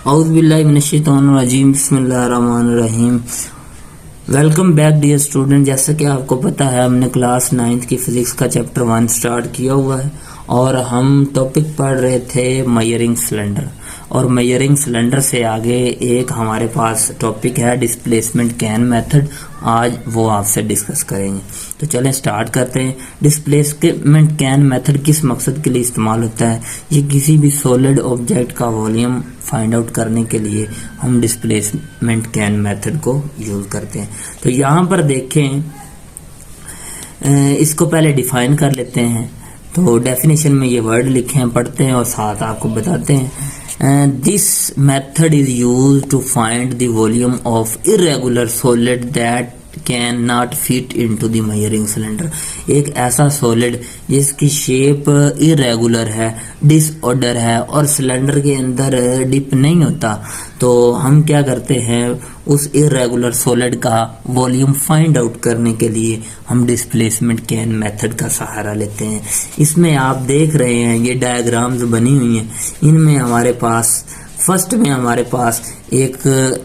औज़ुबिल्लाहिमिनश्शैतानिर्रजीम बिस्मिल्लाहिर्रहमानिर्रहीम। Welcome back dear student. जैसा कि आपको पता है हमने क्लास 9th की फिज़िक्स का चैप्टर 1 स्टार्ट किया हुआ है और हम टॉपिक पढ़ रहे थे मेजरिंग सिलेंडर। और मेजरिंग सिलेंडर से आगे एक हमारे पास टॉपिक है डिस्प्लेसमेंट कैन मेथड। आज वो आपसे डिस्कस करेंगे। तो चलें स्टार्ट करते हैं। डिस्प्लेसमेंट कैन मेथड किस मकसद के लिए इस्तेमाल होता है? ये किसी भी सॉलिड ऑब्जेक्ट का वॉल्यूम फाइंड आउट करने के लिए हम डिस्प्लेसमेंट कैन मेथड को यूज करते हैं। तो यहाँ पर देखें, इसको पहले डिफाइन कर लेते हैं। तो डेफिनेशन में ये वर्ड लिखे हैं, पढ़ते हैं और साथ आपको बताते हैं। This method is used to find the volume of irregular solid that can not fit into the measuring cylinder. एक ऐसा सॉलिड जिसकी शेप इरेगुलर है, डिसऑर्डर है और सिलेंडर के अंदर डिप नहीं होता, तो हम क्या करते हैं, उस इरेगुलर सॉलिड का वॉल्यूम फाइंड आउट करने के लिए हम डिस्प्लेसमेंट कैन मेथड का सहारा लेते हैं। इसमें आप देख रहे हैं ये डायग्राम्स बनी हुई हैं। इनमें हमारे पास फर्स्ट में हमारे पास एक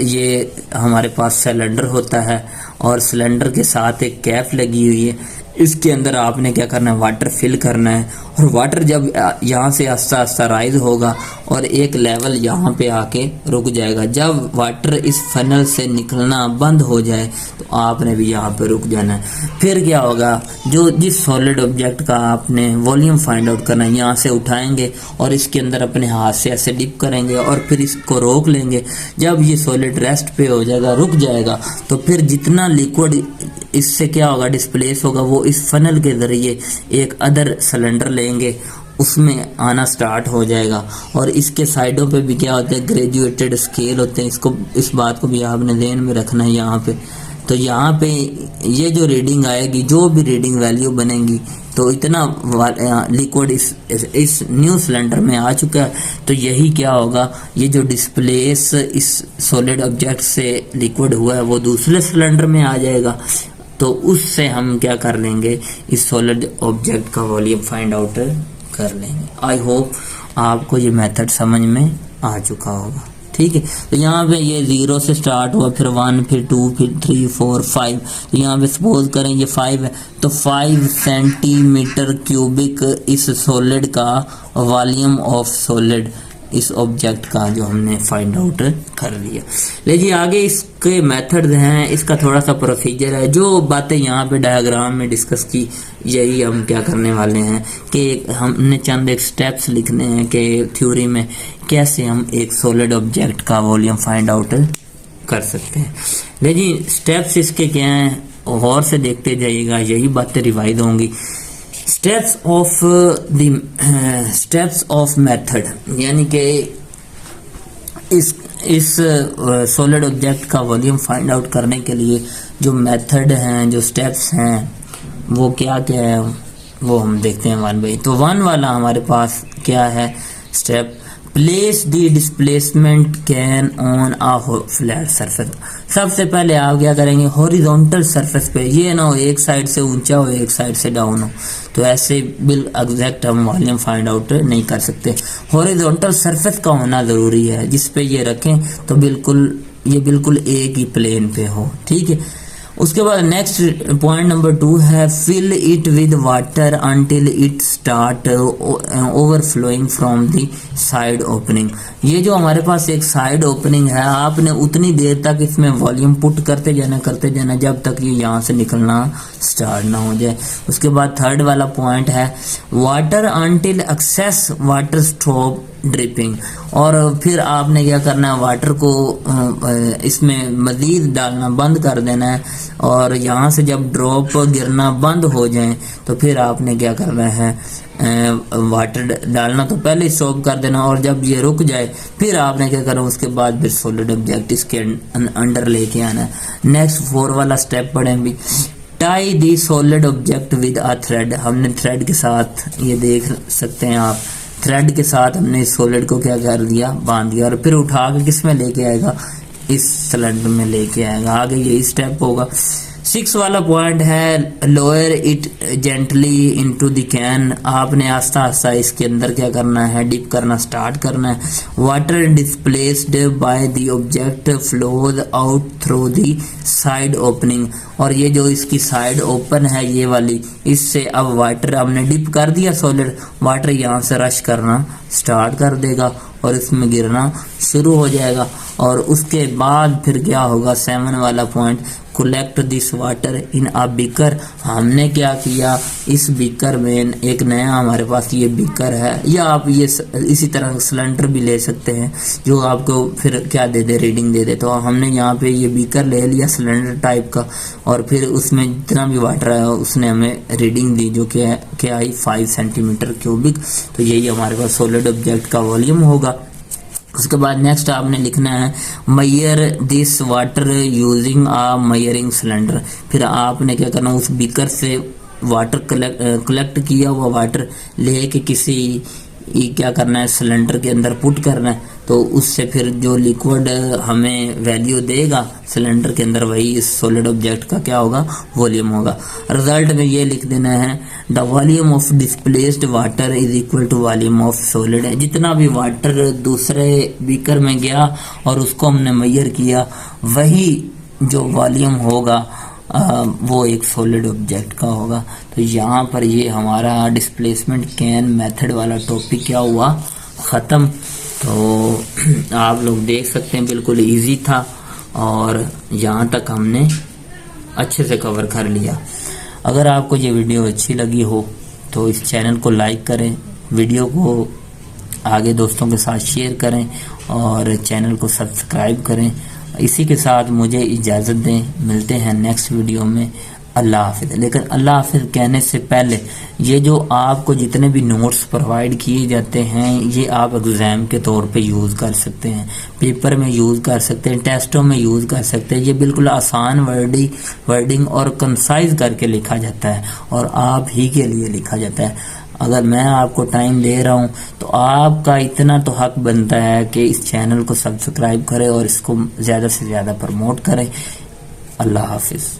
ये हमारे पास सिलेंडर होता है और सिलेंडर के साथ एक कैप लगी हुई है। इसके अंदर आपने क्या करना है, वाटर फिल करना है। और वाटर जब यहाँ से आस्ता आस्ता राइज होगा और एक लेवल यहाँ पे आके रुक जाएगा। जब वाटर इस फनल से निकलना बंद हो जाए तो आपने भी यहाँ पे रुक जाना है। फिर क्या होगा, जो जिस सॉलिड ऑब्जेक्ट का आपने वॉल्यूम फाइंड आउट करना है, यहाँ से उठाएंगे और इसके अंदर अपने हाथ से ऐसे डिप करेंगे और फिर इसको रोक लेंगे। जब ये सॉलिड रेस्ट पे हो जाएगा, रुक जाएगा, तो फिर जितना लिक्विड इससे क्या होगा, डिस्प्लेस होगा, वो इस फनल के जरिए एक अदर सिलेंडर लेंगे, उसमें आना स्टार्ट हो जाएगा। और इसके साइडों पे भी क्या होता है, ग्रेजुएटेड स्केल होते हैं। इसको इस बात को भी आपने ध्यान में रखना है यहाँ पे। तो यहाँ पे ये जो रीडिंग आएगी, जो भी रीडिंग वैल्यू बनेगी, तो इतना लिक्विड इस न्यू सिलेंडर में आ चुका है। तो यही क्या होगा, ये जो डिस्प्लेस इस सॉलिड ऑब्जेक्ट से लिक्विड हुआ है वो दूसरे सिलेंडर में आ जाएगा। तो उससे हम क्या कर लेंगे, इस सॉलिड ऑब्जेक्ट का वॉल्यूम फाइंड आउट कर लेंगे। आई होप आपको ये मेथड समझ में आ चुका होगा। ठीक है। तो यहाँ पे ये 0 से स्टार्ट हुआ, फिर 1, फिर 2, फिर 3, 4, 5। तो यहाँ पे सपोज करें ये 5 है, तो 5 सेंटीमीटर क्यूबिक इस सॉलिड का वॉल्यूम ऑफ सॉलिड इस ऑब्जेक्ट का जो हमने फाइंड आउट कर लिया। लेकिन आगे इसके मेथड हैं, इसका थोड़ा सा प्रोसीजर है। जो बातें यहाँ पे डायग्राम में डिस्कस की, यही हम क्या करने वाले हैं कि हमने चंद एक स्टेप्स लिखने हैं कि थ्योरी में कैसे हम एक सॉलिड ऑब्जेक्ट का वॉल्यूम फाइंड आउट कर सकते हैं। लेकिन स्टेप्स इसके क्या हैं, गौर से देखते जाइएगा, यही बातें रिवाइज होंगी। स्टेप्स ऑफ मेथड, यानी कि इस सॉलिड ऑब्जेक्ट का वॉल्यूम फाइंड आउट करने के लिए जो मेथड हैं, जो स्टेप्स हैं, वो क्या क्या है, वो हम देखते हैं 1 बाई। तो 1 वाला हमारे पास क्या है step, place the displacement can on a flat surface. सबसे पहले आप क्या करेंगे, हॉरिजॉन्टल सरफेस पे, ये ना हो एक साइड से ऊंचा हो एक साइड से डाउन हो, तो ऐसे बिल एग्जैक्ट हम वॉल्यूम फाइंड आउट नहीं कर सकते। हॉरिजॉन्टल सरफेस का होना जरूरी है, जिस पे ये रखें तो ये बिल्कुल एक ही प्लेन पे हो। ठीक है। उसके बाद नेक्स्ट पॉइंट नंबर 2 है, fill it with water until it start overflowing from the side opening. ये जो हमारे पास एक साइड ओपनिंग है, आपने उतनी देर तक इसमें वॉल्यूम पुट करते जाना जब तक ये यहाँ से निकलना स्टार्ट ना हो जाए। उसके बाद थर्ड वाला पॉइंट है, water until excess water stop dripping. और फिर आपने क्या करना है, वाटर को इसमें मजीद डालना बंद कर देना है, और यहाँ से जब ड्रॉप गिरना बंद हो जाए तो फिर आपने क्या करना है, वाटर डालना तो पहले स्टॉप कर देना, और जब ये रुक जाए फिर आपने क्या करना, उसके बाद फिर सॉलिड ऑब्जेक्ट इसके अंडर लेके आना है। नेक्स्ट 4 वाला स्टेप पढ़ें भी, tie the solid object with a thread. हमने थ्रेड के साथ, ये देख सकते हैं आप, थ्रेड के साथ हमने इस सॉलिड को क्या कर दिया, बांध दिया, और फिर उठा के किस में लेके आएगा, इस सिलेंडर में लेके आएगा। आगे यही स्टेप होगा। 6 वाला पॉइंट है lower it gently into the can. आपने आस्ता आस्ता इसके अंदर क्या करना है, डिप करना स्टार्ट करना है। Water displaced by the object flows out through the side opening. और ये जो इसकी साइड ओपन है ये वाली, इससे अब वाटर हमने डिप कर दिया सॉलिड, वाटर यहाँ से रश करना स्टार्ट कर देगा और इसमें गिरना शुरू हो जाएगा। और उसके बाद फिर क्या होगा, 7 वाला point, collect this water in a beaker. हमने क्या किया, इस बीकर में एक नया हमारे पास ये बीकर है, या आप ये इसी तरह सिलेंडर भी ले सकते हैं जो आपको फिर क्या दे दे, रीडिंग दे दे। तो हमने यहाँ पे ये बीकर ले लिया सिलेंडर टाइप का, और फिर उसमें जितना भी वाटर आया उसने हमें रीडिंग दी, जो कि क्या आई 5 सेंटीमीटर क्यूबिक। तो यही हमारे पास सॉलिड ऑब्जेक्ट का वॉल्यूम होगा। उसके बाद नेक्स्ट आपने लिखना है measure this water using a measuring cylinder. फिर आपने क्या करना, उस बीकर से वाटर कलेक्ट किया हुआ वाटर लेके किसी क्या करना है, सिलेंडर के अंदर पुट करना है। तो उससे फिर जो लिक्विड हमें वैल्यू देगा सिलेंडर के अंदर, वही इस सॉलिड ऑब्जेक्ट का क्या होगा, वॉल्यूम होगा। रिजल्ट में ये लिख देना है the volume of displaced water is equal to volume of solid. जितना भी वाटर दूसरे बीकर में गया और उसको हमने मेजर किया, वही जो वॉल्यूम होगा वो एक सॉलिड ऑब्जेक्ट का होगा। तो यहाँ पर ये हमारा डिस्प्लेसमेंट कैन मेथड वाला टॉपिक क्या हुआ, ख़त्म। तो आप लोग देख सकते हैं बिल्कुल इजी था, और यहाँ तक हमने अच्छे से कवर कर लिया। अगर आपको ये वीडियो अच्छी लगी हो तो इस चैनल को लाइक करें, वीडियो को आगे दोस्तों के साथ शेयर करें और चैनल को सब्सक्राइब करें। इसी के साथ मुझे इजाज़त दें, मिलते हैं नेक्स्ट वीडियो में। अल्लाह हाफिज़। लेकिन अल्लाह हाफिज़ कहने से पहले ये जो आपको जितने भी नोट्स प्रोवाइड किए जाते हैं, ये आप एग्ज़ाम के तौर पे यूज़ कर सकते हैं, पेपर में यूज़ कर सकते हैं, टेस्टों में यूज़ कर सकते हैं। ये बिल्कुल आसान वर्डिंग और कंसाइज करके लिखा जाता है और आप ही के लिए लिखा जाता है। अगर मैं आपको टाइम दे रहा हूं तो आपका इतना तो हक बनता है कि इस चैनल को सब्सक्राइब करें और इसको ज़्यादा से ज़्यादा प्रमोट करें। अल्लाह हाफिज़।